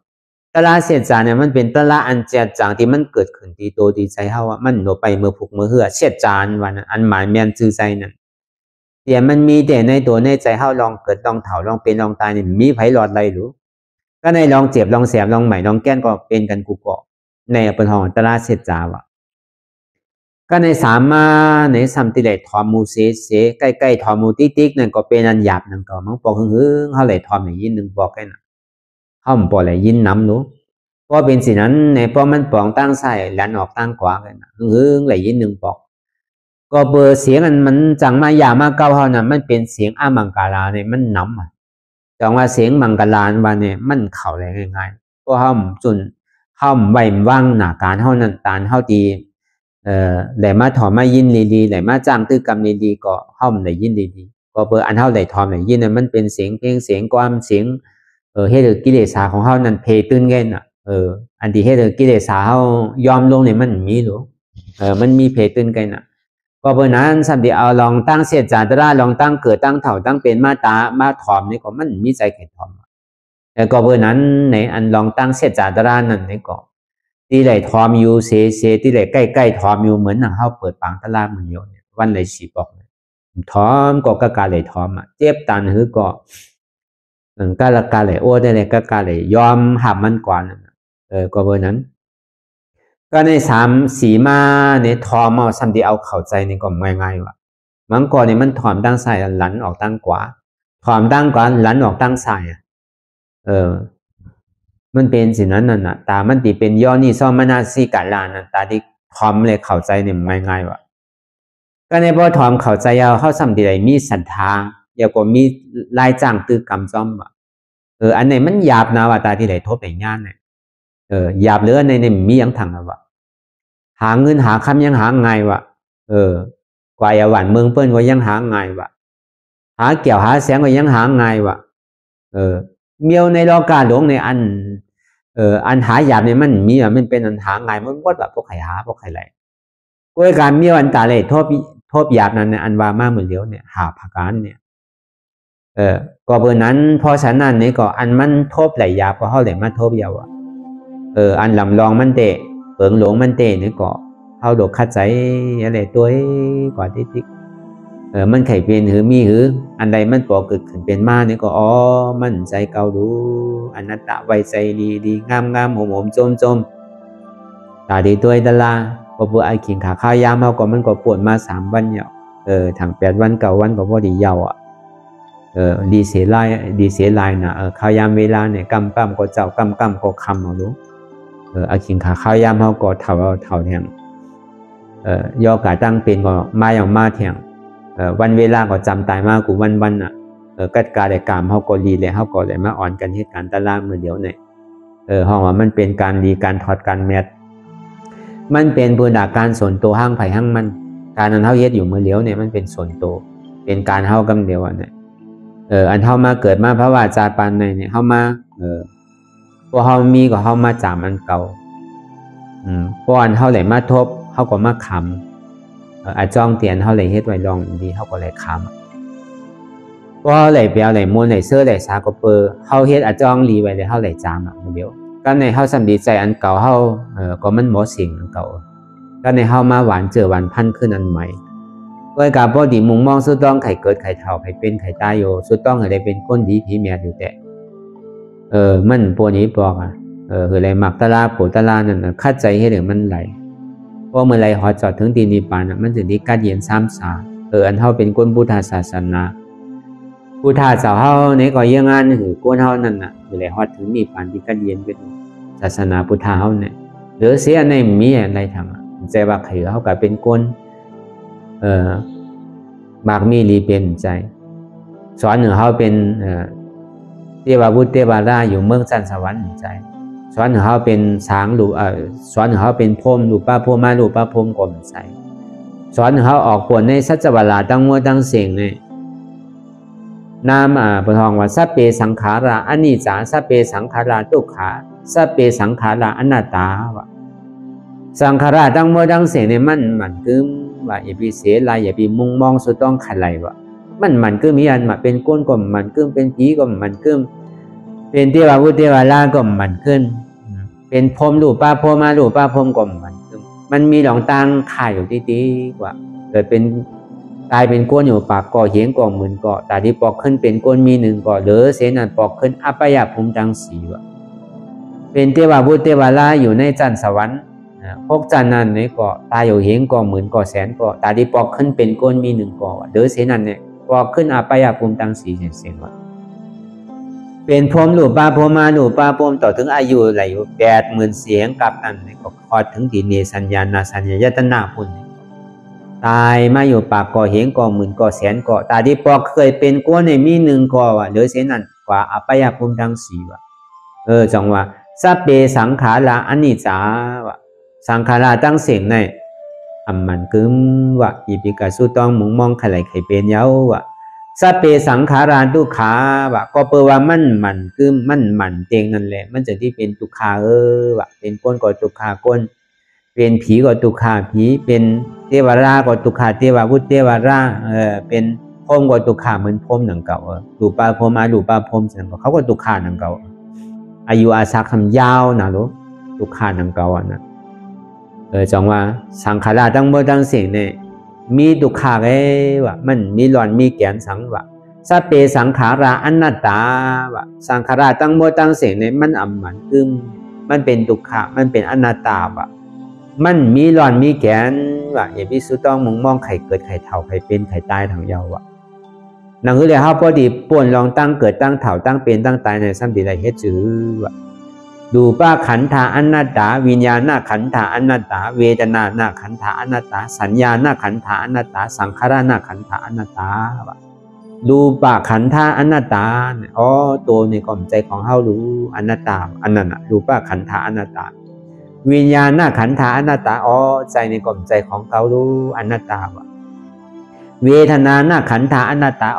ตราเสียจานเนี่ยมันเป็นตราอันเจียจางที่มันเกิดขึ้นที่โตที่ใจเฮาว่ามันโนไปเมื่อผูกเมื่อเหือเสียจานวันอันหมายแม่นซื่อใจนั่นเดี๋ยวมันมีแต่ในตัวในใจเฮาลองเกิดลองเฒ่าลองเป็นลองตายนี่มีไผหลอดไรหรือก็ในลองเจ็บลองแสบลองใหม่ลองแก้นก็เป็นกันกูเกาะในเป็นห้องตราเสียจาว่ะก็ในสามมาในสัมติไหลทอมมูเสใกล้ๆทอมมูติ๊กนั่นก็เป็นอันหยาบนั่นก็มันปอกหึงเฮาไหลทอมอย่างยินนึงบอกกันน่ะเฮาบ่ไหลยินน้ำหนูเพราะเป็นสินั้นในเพราะมันปองตั้งใส่หลันออกตั้งขวากันน่ะหึงไหลยินนึงบอกก็เบอร์เสียงมันจังมาหยามาเก่าเฮาน่ะมันเป็นเสียงอามังกาลาเนี่ยมันน้ำอ่ะจังว่าเสียงมังกาลาว่าเนี่ยมันเข้าได้ง่ายๆเพราะเฮาจนเฮาไว้วางหน้าการเฮานั้นตานเฮาดีได้มาถอมมายินดีๆได้มาจ้างตื้อกรรมดีๆก็เฮาได้ยินดีๆก็เบอร์อันเฮาได้ถอมได้ยินน่ะมันเป็นเสียงเพลงเสียงความเสียงเฮ็ดให้กิเลสของเฮานั้นเพตื่นไงน่ะอันที่เฮ็ดให้กิเลสเฮายอมลงนี่มันมีหรอมันมีเพตื่นไงน่ะก็เบอร์นั้นสัมดีเอาลองตั้งเสียจาตราลองตั้งเกิดตั้งเฒ่าตั้งเป็นมาตามาถอมนี่ก็มันมีใจแข็งถอมแล้วก็เบอร์นั้นในอันลองตั้งเสียจาตรานั่นนี่ก็ที่ไหลทอมอยู่เสที่ไหลใกล้ๆทอมอยู่เหมือนหนังเฮาเปิดปางตลาดมือเดียวเนี่ยวันไหลสีบอกทอมก็กะกาไหลทอมเจ็บตันหือก็กะละกาไหลโอ้ได้เลยกะกาไหลยอมหับมันก่อนก็เบอร์นั้นก็ในสามสีมาเนี่ยทอมเอาสัมดีเอาเข้าใจนี่ก็ง่ายๆว่ะมังกรเนี่ยมันถอมตั้งซ้ายหลันออกตั้งขวาถอมตั้งขวาหลันออกตั้งซ้ายมันเป็นสิ่งนั้นน่ะตามันติเป็นย่อนี่ซ่อมมนาสีกาลานะตาที่ทอมเลยเข้าใจเนี่ยง่ายๆว่ะก็ในพอทอมเข้าใจเอาเข้าสัมดีใดมีศรัทธาอย่าก็มีลายจ้างตื้อกรรมซ่อมว่ะอันไหนมันหยาบนะว่าตาที่ไหนทบไหนงานเนี่ยหยาบเหลือในมียังถังว่ะหาเงินหาคำยังหาไงว่ะกว่าอย่าหวานเมืองเปิ้นก็ยังหาไงว่ะหาเกี่ยวหาแสงก็ยังหาไงว่ะเมียวในโลกาหลวงในอันหาหยาบเนี่ยมันมีมันเป็นอันหาไงมันวัดแบบพวกไข่หาพวกไข่ไหลก็การเมียวอันตาเลยทบหยาบนั้นเนี่ยอันว่ามาเหมือนเดียวเนี่ยหาผักการเนี่ยก็เบอร์นั้นพอฉันนั้นนี่ก็อันมันทบไหลหยาบก็เขาไหลมาทบยาวอันลำลองมันเตะเปิงหลงมันเตะนี่ก็เขาดกคัดใจอะไรตัวกว่าที่มันไข่เป็นหือมีหืออันใดมันปอเกิดขึ้นเป็นมาเนี่ยก็มันใจเก่าดูอนัตตะไว้ใจดีงามโหมจมตาดีตัวตะลาพอเพื่อไอ้ขิงขาข้าวยามเฮาก็มันก็ปวดมา3 วันเนี่ยถัง8 วัน9 วันก็พอดียาวดีเสียลายนะข้าวยามเวลาเนี่ยกำปั้มก็เจ้ากำก็คำเอาดูไอ้ขิงขาข้าวยามเฮาก็เฒ่าแทงย่อกะตั้งเป็นก็มาอย่างมาแทงวันเวลาก็จำตายมากกูวันน่ะกัดกาได้กามเฮาก็ดีเลยเฮาก็ได้มาอ่อนกันเหตุการณ์ตะลามื้อเดียวเนี่ยห้องว่ามันเป็นการดีการถอดการแมทมันเป็นพื้นฐานการส่วนตัวห้างไผ่ห้างมันการนั้นเฮาเฮ็ดอยู่มื้อเดียวเนี่ยมันเป็นส่วนตัวเป็นการเฮากำเดียวเนี่ยอันเฮามาเกิดมาพระวาจาปานในเนี่ยเฮามาพวกเฮามีก็เฮามาจามอันเก่าพวกอันเฮาไหลมาทบเฮาก็มาคำอาจ้องเตียนเฮาไหลเฮ็ดไว้ลองดีเฮาก็ไหลคำพอไหลเปียวไหลมวนไหลเสื้อไหลสาก็เปอเฮาเฮ็ดอาจ้องลีไว้เลยเฮาไหลจามมื้อเดียวก็ในเฮาสำดีใจอันเก่าเฮาก็มันบ่สิ่งอันเก่าก็ในเฮามาหวานเจอหวานพันขึ้นอันใหม่ด้วยการพอดีมุงมองสุดต้องไข่เกิดไข่เฒ่าไข่เป็นไข่ตายอยู่สุดต้องให้ได้เป็นคนดีผีแม่อยู่แต่มันพวกนี้บอกคืออะไรมักตะลาปูตะลานั่นคัดใจให้ถึงมันไหลเพราะเมื่อไรหอจอดถึงตีนิพพานมันถึงที่กัดเย็น3 สาอันเฮาเป็นคนพุทธศาสนาพุทธะเจ้าเฮาเนี่ยก็ยังงานหือก้นเฮานั่นน่ะคืออะไรฮอดถึงนิพพานที่กัดเย็นเป็นศาสนาพุทธะเฮาเนี่ยหรือเสียในมีอะไรทำใจว่าไข่เฮาก็เป็นคนบากมีรีเป็นใจสอนเฮาเป็นเทวบุตรเทวดาอยู่เมืองสันสวรรค์ใจสอนเฮาเป็นสางหรือสอนเฮาเป็นพรหมหรือป้าพรหมาหรือป้าพรหมก่อมใจสอนเฮาออกปวดในสัจวลาตั้งมัวตั้งเสียงเนี่ยนามปทองว่าสัพเพสังขาราอนิจจาสัพเพสังขาราทุกขาสัพเพสังขาราอนัตตาวะสังขาราตั้งมัวตั้งเสียงเนี่ยมันคือว่าอย่าไปเสียลายอย่าไปมุ่งมองสุดต้องขัดไหลวะ มันก็มีอันมาเป็นก้นก็มันก็เป็นผีก็มันก็เป็นเทวาวุเทวาลาก็มันขึ้นเป็นพรหมรูปป้าพรหมารูปป้าพรหมก็มันมีหลองตังข่ายอยู่ดีๆกว่าเกิดเป็นตายเป็นก้นอยู่ปากก่อเหียงก่อหมื่นก่อตาที่ปอกขึ้นเป็นก้นมีหนึ่งก่อหรือเสนันปอกขึ้นอัปยาภูมิจังสีวะเป็นเทวาวุเทวาลาอยู่ในจันทร์สวรรค์พวกจันนั้นเนี่ยก็ตายอยู่เหียงก่อหมื่นก่อแสนก่อตาที่ปอกขึ้นเป็นก้นมีหนึ่งก่อหรือเสนันเนี่ยปอกขึ้นอัปยาภูมิจังสีเสียงวะเป็นพรหมรูปป้าพรหมารูปป้าพรหมต่อถึงอายุไหลอยู่80,000เสียงกับอันนี้ก็พอถึงที่เนสัญญานาสัญญายตนาพุ่นตายมาอยู่ปากก่อเหียงก่อหมื่นก่อแสนก่อตาที่ปอกเคยเป็นก้นในมีหนึ่งก่อวะหรือเสนันกว่าอัปยาภูมิจังสีวะจังว่าสัพเพสังขาราอนิจจาวะสังขาราตั้งเสียงในมันกึมวะอีปิกาสุต้องมุงมองใครใครเป็นเย้าวะสัพเพสังขาราทุกขาวะก็แปลว่ามันคือมันเตงนั่นแหละมันจะที่เป็นทุกขาวะเป็นก้นก็ทุกขาก้นเป็นผีก็ทุกขาผีเป็นเทวราก็ทุกขาเทวาวุฒเทวราเป็นพรหมก็ทุกขาเหมือนพรหมหนังเก่ารูปป้าพรหมารูปป้าพรหมสังเขาก็ทุกขาหนังเก่าอายุอาศักทำยาวนะลูกทุกขาหนังเก่านะจังว่าสังขาราตั้งบ่ตั้งเสียงเนี่ยมีทุกขาวะมันมีหลอนมีแกนสังวะสัพเพสังขาราอนัตตาวะสังขาราตั้งบ่ตั้งเสียงเนี่ยมันมันคือมันเป็นทุกขามันเป็นอนัตตาวะมันมีหลอนมีแกนวะอย่าพิสุต้องมองไข่เกิดไข่เถ่าไข่เป็นไข่ตายทางยาววะนั่นคือเลยเขาพอดีป่วนลองตั้งเกิดตั้งเถ่าตั้งเป็นตั้งตายในสัมผัสใดเฮ็ดจื้อวะดูป้าขันธาอนัตตาวิญญาณขันธาอนัตตาเวทนาขันธาอนัตตาสัญญาขันธาอนัตตาสังขารขันธาอนัตตาดูป้าขันธาอนัตตาตัวในกล่อมใจของเฮารู้อนัตตาอันนั้นดูป้าขันธาอนัตตาวิญญาณขันธาอนัตตาใจในกล่อมใจของเขารู้อนัตตาวะเวทนาขันธาอนัตตา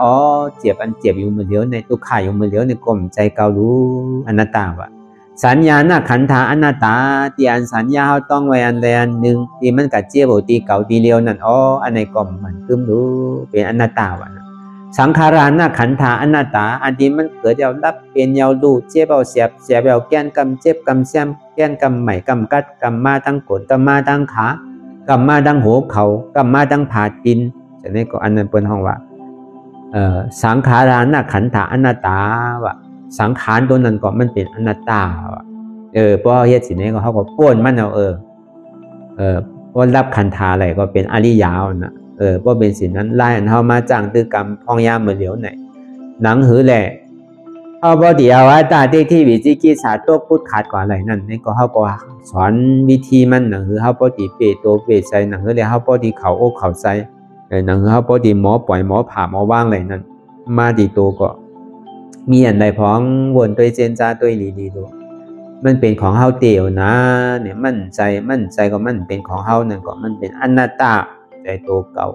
เจ็บอันเจ็บอยู่มือเดียวในทุกข์อยู่มือเดียวในกล่อมใจเขารู้อนัตตาวะสัญญาขันธาอนัตตาที่อันสัญญาเขาต้องไว้อันใดอันหนึ่งที่มันกัดเจี๊ยบตีเก่าตีเลียวนั่นอันไหนก็มันตึมรู้เป็นอนัตตาวะสังขารขันธาอนัตตาอันที่มันเกิดยาวรับเป็นยาวดูเจี๊ยบเอาเสียบเอาแก้นกำเจ็บกำแซมแก้นกำใหม่กำกัดกำมาทั้งกดกำมาทั้งขากำมาทั้งหัวเขากำมาทั้งผาดินจะนี่ก็อันนั้นเป็นห้องว่าสังขารขันธาอนัตตาวะสังขารตัวนั้นก็มันเป็นอนัตตาเพราะเฮ็ดสิ่งนี้ก็เขาก็ป้วนมันเอาเพราะรับขันธาอะไรก็เป็นอริยาวนะเพราะเป็นสิ่งนั้นไล่อันเขามาจ้างตือกรรมพองยามเหมือนเหลียวไหนหนังหือแหละเอาพอดีเอาว่าตาที่วิจิกิจศาสตร์ตัวพูดขาดกว่าอะไรนั่นนี่ก็เขาก็สอนวิธีมันหนังหือเขาพอดีเปรตัวเปรใจหนังหือเลยเขาพอดีเขาอกเขาใจหนังหือเขาพอดีหมอปล่อยหมอผ่าหมอว่างอะไรนั่นมาดีตัวก็มีอันใดพ้องวนตัวเจนจ้าตัวลีดูมันเป็นของเฮาเตียวนะเนี่ยมั่นใจก็มันเป็นของเฮานั่นก็มันเป็นอนัตตาใจตัวเก่า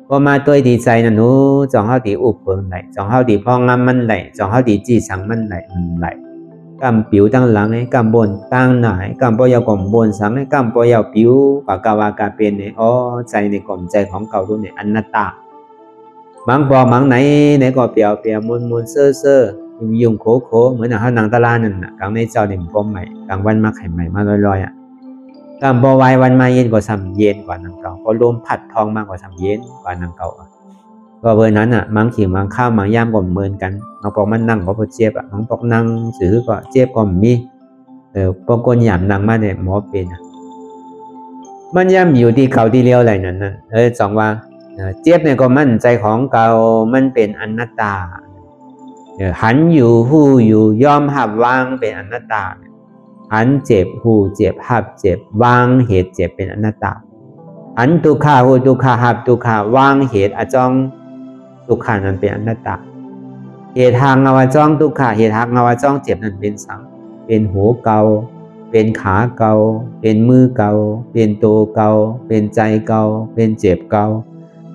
พอมาตัวดีใจนั่นหนูจองเฮาดีอุบเปิงไหลจองเฮาดีพองงามมันไหลจองเฮาดีจี้สังมันไหลกำปิวตั้งหลังให้กำบนตั้งหน่ายกำปอยาวก่อมบนสังให้กำปอยาวปิวปากกาวากาเป็นเนี่ยใจในกล่อมใจของเก่าตัวเนี่ยอนัตตาบางบอกบางไหนก็เปียวมวนเซ่อยุ่งโคเหมือนเขานางตะลานั่นกลางในเจ้าเด่นพรมใหม่กลางวันมาไข่ใหม่มาลอยกลางบ่อวายวันมาเย็นกว่าซ้ำเย็นกว่านางเก่าก็ลมพัดทองมากกว่าซ้ำเย็นกว่านางเก่าก็เบอร์นั้นมังขี่มังข้าวมังย่ามก็เหมือนกันน้องปอกมันนั่งก็พอเจ็บน้องปอกนั่งซื้อก็เจ็บก็มีปอกคนหยามนั่งมาเนี่ยหมอเป็นมันย่ำอยู่ที่เขาที่เลี้ยวอะไรนั่นสองว่าเจ็บเนี่ยก็มั่นใจของเก่ามันเป็นอนัตตาหันอยู่หู้อยู่ยอมหับวางเป็นอนัตตาหันเจ็บหู้เจ็บหับเจ็บวางเหตุเจ็บเป็นอนัตตาหันทุกขาหู้ทุกขาหับทุกขาวางเหตุอจองทุกขานั้นเป็นอนัตตาเหตุทางเงาจ้องทุกขาเหตุทางเงาจ้องเจ็บนั้นเป็นสังเป็นหูเก่าเป็นขาเก่าเป็นมือเก่าเป็นตัวเก่าเป็นใจเก่าเป็นเจ็บเก่า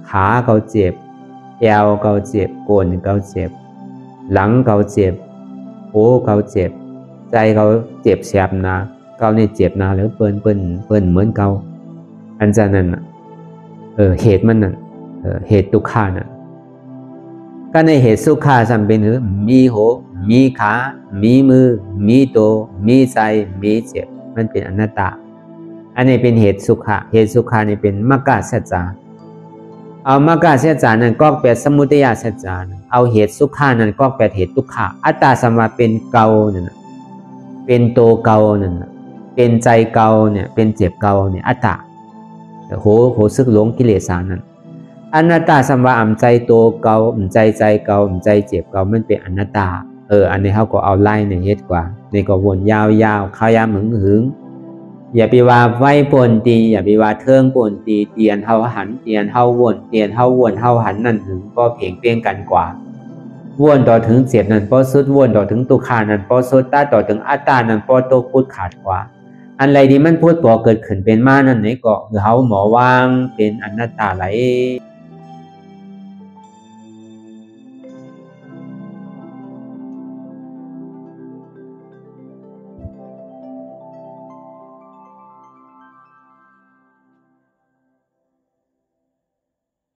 ขาเขาเจ็บเอวเขาเจ็บก้นเขาเจ็บหลังเขาเจ็บหูเขาเจ็บใจเขาเจ็บแสบนะเขาเนี่ยเจ็บนะแล้วเปิ้นเหมือนเขาอันจากนั้นเหตุมันนั่นเหตุทุกขาน่ะ ก็ในเหตุสุขาสัมเป็นคือมีหูมีขามีมือมีตัวมีใจมีเจ็บมันเป็นอนัตตาอันนี้เป็นเหตุสุขะเหตุสุขานี่เป็นมรรคสัจจาเอามรรคสัจจานั้นก็แปลสมุทัยสัจจาเอาเหตุสุขานั้นก็แปลเหตุทุกขะอัตตาสัมมาเป็นเกานั่นเป็นตัวเกานั่นเป็นใจเกาเนี่ยเป็นเจ็บเกาเนี่ยอัตตาโหซึกหลงกิเลสานั้นอนัตตาสัมมาอำใจตัวเกาอำใจเกาอำใจเจ็บเกามันเป็นอนัตตาอันนี้เขาก็เอาไล่ในเฮ็ดกว่าในก็วนยาวๆข้าวยามหึงอย่าไปว่าไว้ปนตีอย่าไปว่าเทิงปนตีเตียนเฮาหันเตียนเฮาวนเตียนเฮาวนเฮาหันนั่นหึงก็เพ่งเปลี่ยนกันกว่าวนต่อถึงเจ็บนั่นพอสุดวนต่อถึงตุขานั่นพอสุดตาต่อถึงอัตตานั่นพอโตพูดขาดกว่าอันไรที่มันพูดพอเกิดขึ้นเป็นมานั่นไหนก็คือเฮาหมอวางเป็นอนัตตาไหล